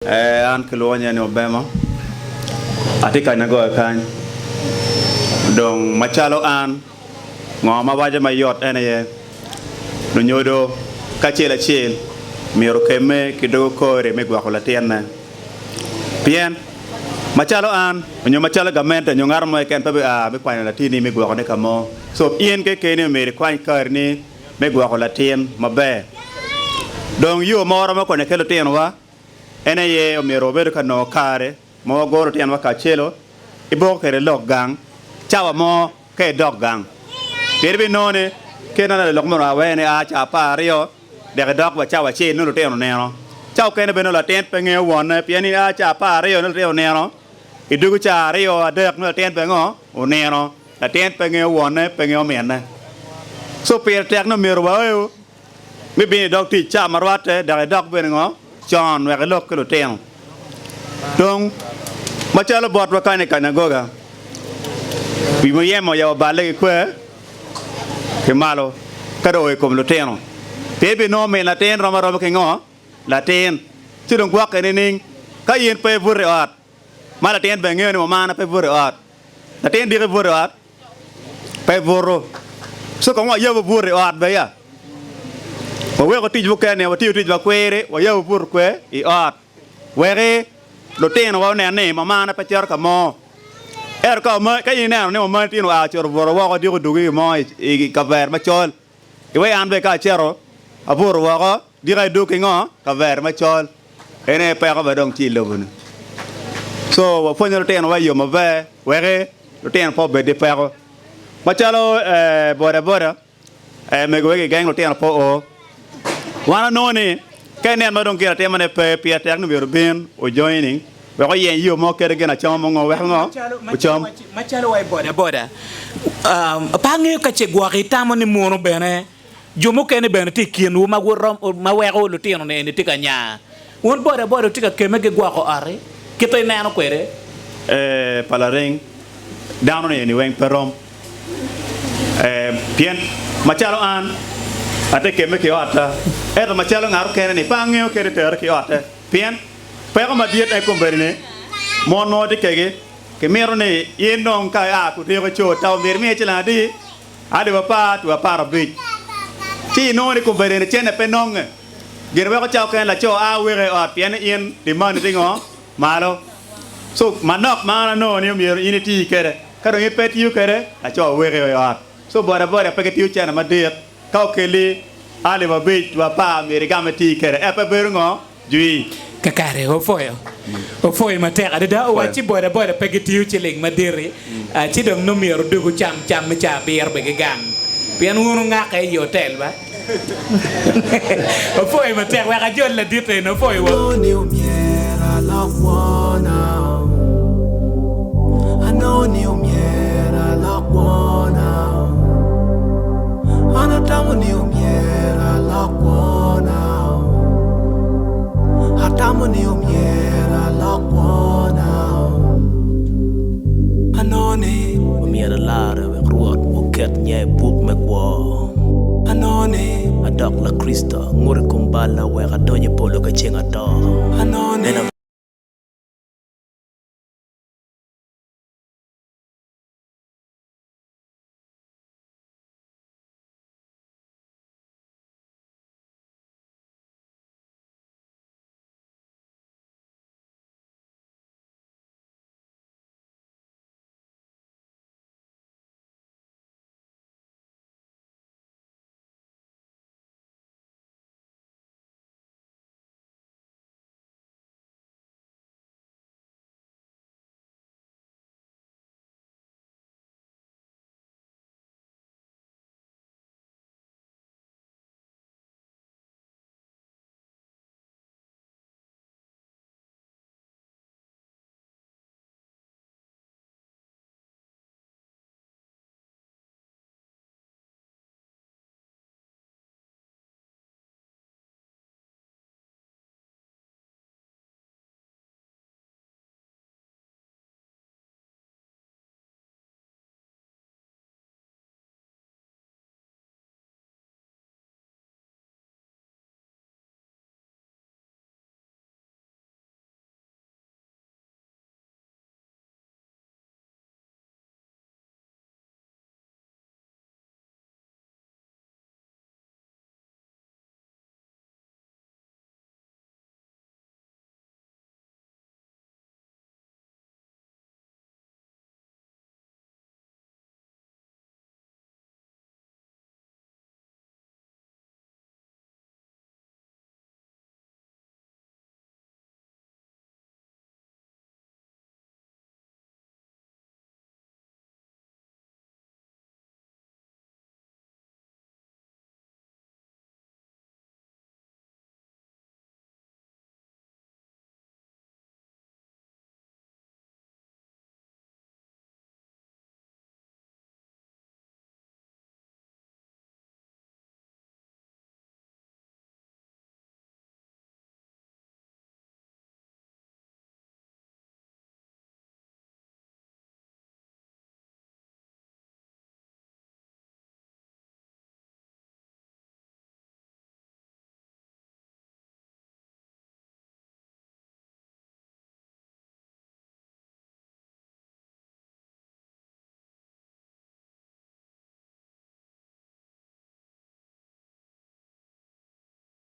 An keluarnya ni Obama. Atika nago kan. Dong machalo an ngoma waje mayot ene no nyodo kachela chel miro keme kidogo kore megwa ko latiana bien machalo an nyo machalo gamente nyo ngar mo ken pabe a be kwani latini megwa ko ne kamo so ien ke kene mere kwani karni megwa ko latin mabe dong yo moro mo ko ne kelo tien wa ene ye o miro be ka no kare mo goro tien wa ka chelo ibo kere lok gang chawa mo ke dog gang perbe none ke na lok mo awe ne a cha pa rio de dog wa chawa chi no te no ne no chaw ke ne be no la ten pe nge won ne pe ni a cha pa rio no te no ne no idu cha rio a de no ten pe ngo o ne no la ten pe nge won ne pe nge men ne so per tek no mi ro wa yo mi be dog ti cha marwat de dog be ngo chon wa ke lok ke lo ten dong ma cha lo bot wa ka ne ka na goga vì mới em mà giờ bà lấy quê cái malo cái đồ cùng lột tiền thế bên nó mình là tiền rồi mà cái ngõ là tiền chứ đừng quắc cái nên cái yên pe vừa rồi mà là tiền về nghe mà nó pe vừa rồi là tiền đi cái vừa rồi pe vừa rồi số có ngoại giao vừa rồi vậy à mà quê có tiêu vô cái này mà tiêu vào quê đấy ngoại giao vừa quê ý quê cái lột tiền vào này mà nó pe chơi cả mò ko ma kay ne no ma tino a chor boro wa di ko dugi mo i ka ver ma chol i we an be ka chero a boro wa di ga du ki ngo ka ver ma chol ene pe ko ba dong chi lo bun so wa fonyo ten wa yo ma ve we re lo ten po be de pe ko ma chalo bora me go ge gang lo ten po o wana no ni kay ne ma dong ki te ma ne pe pi te ak no be ben o joining we ko yen yo mo kere gena chom ngo we ngo chom machalo way boda pa nge ka che gwa kita mo ni mono bene jomo kene bene ti kienu ma worom ma we ko lu tino ne ni tikanya won boda tika keme ge gwa ko are kito ne no kwere palaring down ne ni wen perom bien machalo an ate keme ke ata machalo ngar kene ni pa nge kere ter ke ata bien pero ma diet ay komberine mono de kege ke mero ne yendon ka ya ku te ko cho taw mer me chela di ade ba pa tu pa rabi ti no ni komberine chene pe nong gere ko chaw ken la cho a we re o pien yen di man ti ngo malo so manok mana no ni mero initi kere ka do pe ti kere a cho we re o so bora pe ke ti chena ma diet ka ke li ale ba bi tu pa mer ga me ti kere e pe ber ngo jui kakare o foyo mateka da o wachi boda pegetiu chiling madiri chi dong no miro dugu cham cha bier be gang pian ngunu ngaka e hotel ba o foyo mateka wa ka jol la dite no foyo wo new miera la buona ano new miera la buona ana tamu new miera la buona Hatamu ni umiera lakwana Anoni umiera lara we ruot uket nye buk megwo Anoni adak la Krista ngure kumbala we gadonye polo ka chenga to Anoni